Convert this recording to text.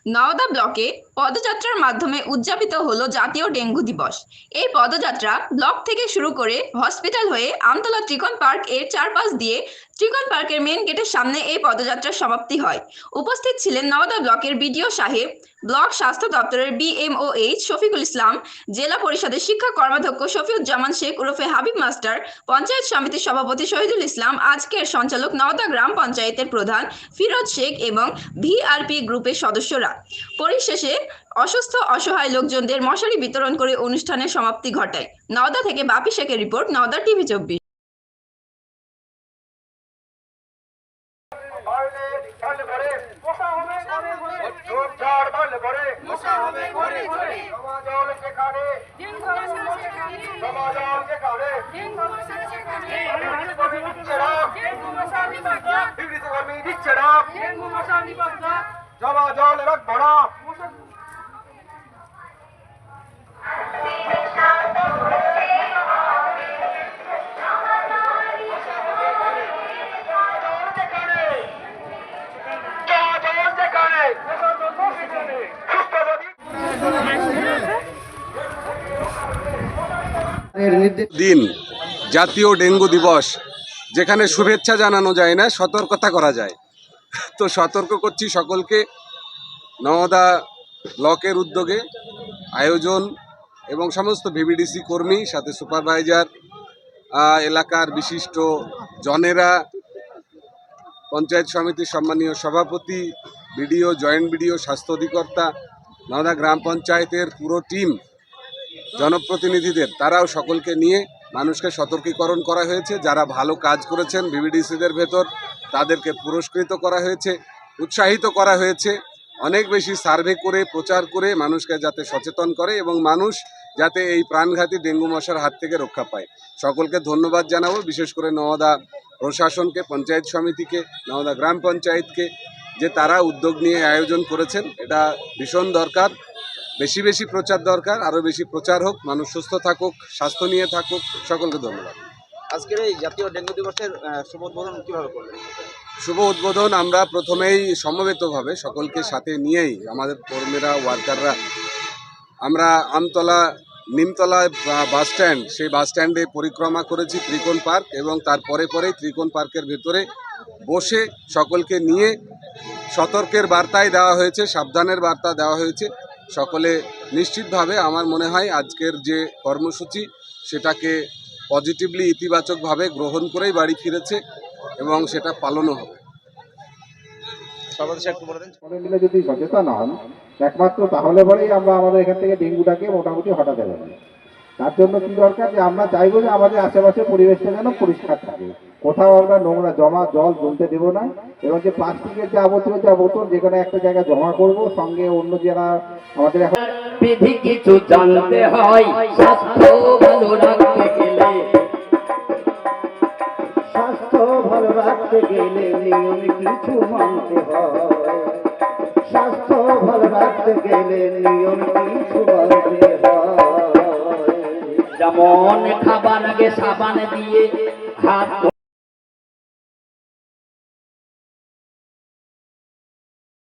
নওদা ব্লকে পদযাত্রার মাধ্যমে উদযাপিত হলো জাতীয় ডেঙ্গু দিবস। এই পদযাত্রা ব্লক থেকে শুরু করে হসপিটাল হয়ে আমতলা ত্রিকোণ পার্ক এর চারপাশ দিয়ে ত্রিকোণ পার্কের মেন গেটের সামনে এই পদযাত্রার সমাপ্তি হয়। উপস্থিত ছিলেন নওদা ব্লকের বিডিও সাহেব, ব্লক স্বাস্থ্য দপ্তরের BMOH শফিকুল ইসলাম, জেলা পরিষদের শিক্ষা কর্মাধ্যক্ষ শফিউজ্জামান শেখ ওরফে হাবিব মাস্টার, পঞ্চায়েত সমিতির সভাপতি শহীদুল ইসলাম, আজকের সঞ্চালক নওদা গ্রাম পঞ্চায়েতের প্রধান ফিরোজ শেখ এবং VRP গ্রুপের সদস্যরা। পরিশেষে অসুস্থ অসহায় লোকজনদের মশারি বিতরণ করে অনুষ্ঠানের সমাপ্তি ঘটায়। নওদা থেকে বাপি শেখের রিপোর্ট, নওদা TV 24। জমা জল রাখবো না। দিন জাতীয় ডেঙ্গু দিবস, যেখানে শুভেচ্ছা জানানো যায় না, সতর্কতা করা যায়। তো সতর্ক করছি সকলকে। নওদা ব্লকের উদ্যোগে আয়োজন এবং সমস্ত VVDC কর্মী, সাথে সুপারভাইজার, এলাকার বিশিষ্ট জনেরা, পঞ্চায়েত সমিতির সম্মানীয় সভাপতি, BDO, জয়েন্ট BDO, স্বাস্থ্য অধিকর্তা, নওদা গ্রাম পঞ্চায়েতের পুরো টিম, জনপ্রতিনিধিদের, তারাও সকলকে নিয়ে মানুষকে সতর্কীকরণ করা হয়েছে। যারা ভালো কাজ করেছেন VVDCদের ভেতর, তাদেরকে পুরস্কৃত করা হয়েছে, উৎসাহিত করা হয়েছে। অনেক বেশি সার্ভে করে, প্রচার করে মানুষকে যাতে সচেতন করে এবং মানুষ যাতে এই প্রাণঘাতী ডেঙ্গু মশার হাত থেকে রক্ষা পায়। সকলকে ধন্যবাদ জানাবো, বিশেষ করে নওদা প্রশাসনকে, পঞ্চায়েত সমিতিকে, নওদা গ্রাম পঞ্চায়েতকে, যে তারা উদ্যোগ নিয়ে আয়োজন করেছেন। এটা ভীষণ দরকার, বেশি বেশি প্রচার দরকার, আরও বেশি প্রচার হোক, মানুষ সুস্থ থাকুক, স্বাস্থ্য নিয়ে থাকুক। সকলকে ধন্যবাদ। আজকের এই জাতীয় ডেঙ্গু দিবসের শুভ উদ্বোধন কীভাবে করলেন? শুভ উদ্বোধন আমরা প্রথমেই সমবেতভাবে সকলকে সাথে নিয়েই, আমাদের কর্মীরা, ওয়ার্কাররা, আমরা আমতলা নিমতলা বাস স্ট্যান্ড, সেই বাস স্ট্যান্ডে পরিক্রমা করেছি ত্রিকোণ পার্ক, এবং তার পরে পরেই ত্রিকোণ পার্কের ভেতরে বসে সকলকে নিয়ে সতর্কের বার্তাই দেওয়া হয়েছে, সাবধানের বার্তা দেওয়া হয়েছে। সকলে নিশ্চিতভাবে আমার মনে হয় আজকের যে কর্মসূচি সেটাকে পজিটিভলি, ইতিবাচকভাবে গ্রহণ করেই বাড়ি ফিরেছে এবং সেটা পালনও হবে। সবাই মিলে যদি সচেতন হন একমাত্র, তাহলে পরেই আমরা আমাদের এখান থেকে ডেঙ্গুটাকে মোটামুটি হটাতে পারি। তার জন্য কি দরকার, যে আমরা চাইবো যে আমাদের আশেপাশে পরিবেশটা যেন পরিষ্কার থাকে, কোথাও আমরা নোংরা জমা জল জমতে দেবো না, এবং যে প্লাস্টিকের যে আবর্জনা, যে বোতল যেখানে একটা জায়গায় জমা করব, সঙ্গে অন্য যারা আমাদের এখন বিধি কিছু জানতে হয়, স্বাস্থ্য ভালো রাখতে গেলে, স্বাস্থ্য ভালো রাখতে গেলে নিয়ম কিছু মানতে হয়, স্বাস্থ্য ভালো রাখতে গেলে নিয়ম কিছু মানতে হয়। যেমন খাবার আগে সাবান দিয়ে হাত